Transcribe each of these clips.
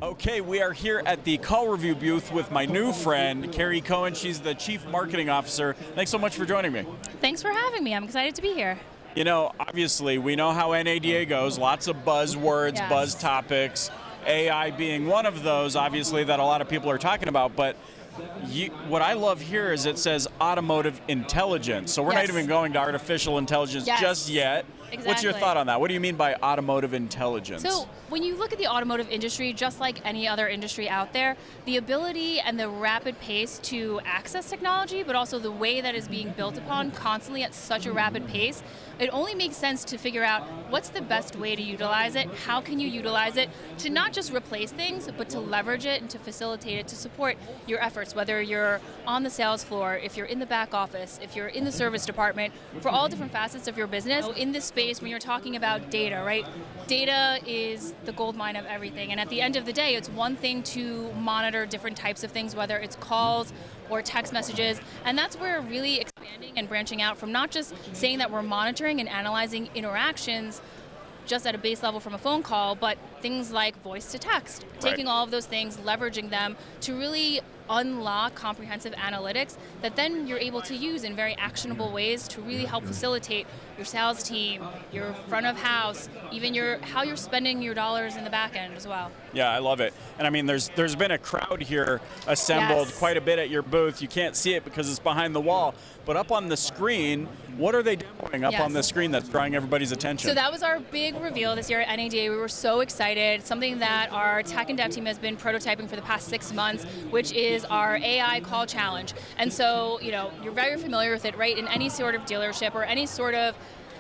Okay, we are here at the CallRevu booth with my new friend, Keri Cohen. She's the Chief Marketing Officer. Thanks so much for joining me. Thanks for having me. I'm excited to be here. You know, obviously, we know how NADA goes. Lots of buzzwords, Yes. buzz topics, AI being one of those, obviously, that a lot of people are talking about. But what I love here is it says automotive intelligence. So we're not Yes. even going to artificial intelligence Yes. just yet. What's your Exactly. thought on that? What do you mean by automotive intelligence? So when you look at the automotive industry, just like any other industry out there, the ability and the rapid pace to access technology, but also the way that is being built upon constantly at such a rapid pace, it only makes sense to figure out what's the best way to utilize it, how can you utilize it to not just replace things, but to leverage it and to facilitate it to support your efforts, whether you're on the sales floor, if you're in the back office, if you're in the service department, for all different facets of your business. In this space, when you're talking about data, right? Data is the gold mine of everything. And at the end of the day, it's one thing to monitor different types of things, whether it's calls or text messages. And that's where we're really expanding and branching out from not just saying that we're monitoring and analyzing interactions just at a base level from a phone call, but things like voice to text, taking all of those things, leveraging them to really unlock comprehensive analytics that then you're able to use in very actionable ways to really help facilitate your sales team, your front of house, even how you're spending your dollars in the back end as well. Yeah, I love it. And I mean, there's been a crowd here assembled Yes. quite a bit at your booth. You can't see it because it's behind the wall, but up on the screen, what are they demoing up on Yes. the screen that's drawing everybody's attention? So that was our big reveal this year at NADA. We were so excited. Something that our tech and dev team has been prototyping for the past 6 months, which is our AI call challenge. And so, you're very familiar with it, right? In any sort of dealership or any sort of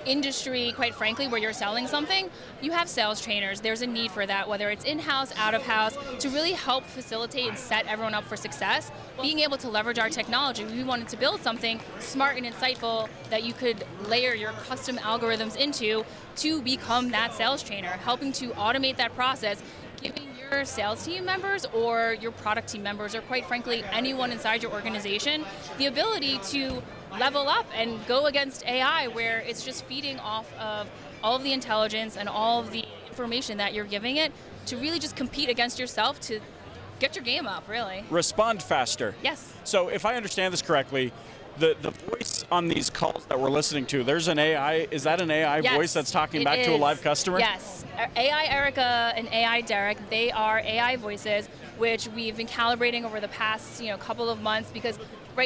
industry, quite frankly, where you're selling something, you have sales trainers. There's a need for that, whether it's in-house, out-of-house, to really help facilitate and set everyone up for success. Being able to leverage our technology, we wanted to build something smart and insightful that you could layer your custom algorithms into to become that sales trainer, helping to automate that process, giving your sales team members or your product team members, or quite frankly, anyone inside your organization, the ability to level up and go against AI, where it's just feeding off of all of the intelligence and all of the information that you're giving it to really just compete against yourself to get your game up, really. Respond faster. Yes. So if I understand this correctly, the voice on these calls that we're listening to, there's an AI, is that an AI Yes, voice that's talking it back to a is. live customer? Yes. AI Erica and AI Derek, they are AI voices, which we've been calibrating over the past couple of months because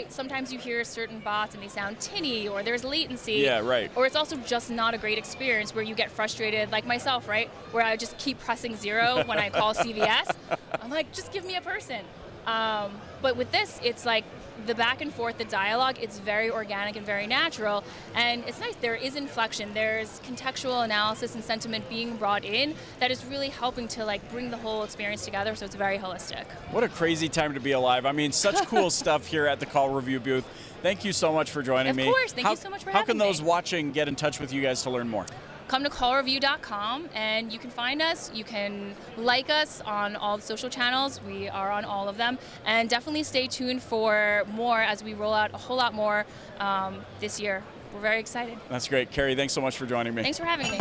sometimes you hear certain bots and they sound tinny or there's latency. Yeah, right. Or it's also just not a great experience where you get frustrated, like myself, right? Where I just keep pressing 0 when I call CVS. I'm like, just give me a person. But with this, it's like the back and forth, the dialogue, it's very organic and very natural. And it's nice, there is inflection, there's contextual analysis and sentiment being brought in that is really helping to bring the whole experience together, so it's very holistic. What a crazy time to be alive. I mean, such cool stuff here at the CallRevu booth. Thank you so much for joining me. Of course, thank you so much for How having can me. those watching get in touch with you guys to learn more? Come to callrevu.com and you can find us. You can like us on all the social channels. We are on all of them. And definitely stay tuned for more as we roll out a whole lot more this year. We're very excited. That's great. Keri, thanks so much for joining me. Thanks for having me.